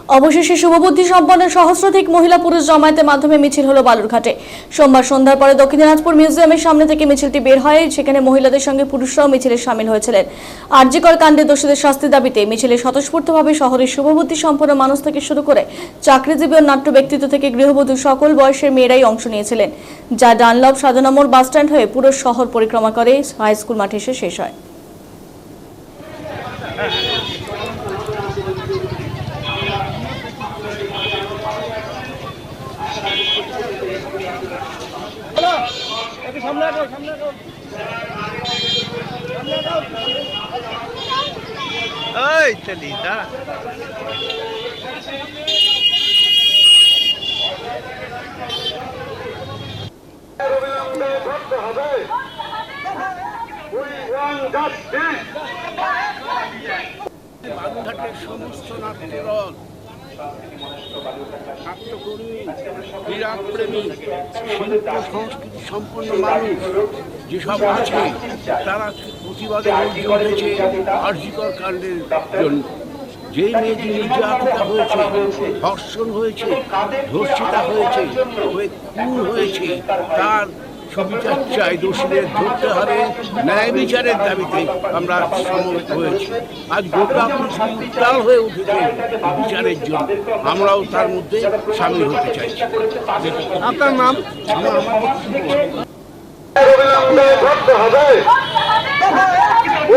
অবশেষে শুভবুদ্ধি সম্পন্ন সহস্রাধিক মহিলা পুরুষ জমায়েতের মাধ্যমে মিছিল হলো বালুরঘাটে। সোমবার সন্ধ্যার পরে দক্ষিণ দিনাজপুর মিউজিয়ামের সামনে থেকে মিছিলটি বের হয়। সেখানে মহিলাদের সঙ্গে পুরুষরাও মিছিলে সামিল হয়েছিলেন। আরজিকর কাণ্ডে দোষীদের শাস্তির দাবিতে মিছিলে স্বতঃস্ফূর্তভাবে শহরের শুভবুদ্ধি সম্পন্ন মানুষ থেকে শুরু করে চাকরিজীবী ও নাট্য ব্যক্তিত্ব থেকে গৃহবধূ সকল বয়সের মেয়েরাই অংশ নিয়েছিলেন, যা ডানলপ 7 নম্বর বাসস্ট্যান্ড হয়ে পুরো শহর পরিক্রমা করে হাই স্কুল মাঠে এসে শেষ হয়। বালুরঘাটের সমস্ত নাট্যদল, নাট্যকর্মী, ক্রীড়াপ্রেমী, শিল্প সংস্কৃতি সম্পন্ন মানুষ যেসব আছে তারা প্রতিবাদে গর্জে উঠেছে আরজিকর কাণ্ডের জন্য। যেই মেয়েটি নির্যাতিতা হয়েছে, ধর্ষণ হয়েছে, ধর্ষিতা হয়েছে, খুন হয়েছে, তার সুবিচার চাই। দোষীদের ধরতে হবে, ন্যায় বিচারের দাবিতে আমরা সমবেত হয়েছি। আজ গোটা পৃথিবী উত্তাল হয়ে উঠেছে বিচারের জন্য, আমরাও তার মধ্যে সামিল হতে চাইছি। আপনার নাম? অবিলম্বে ধরতে হবে।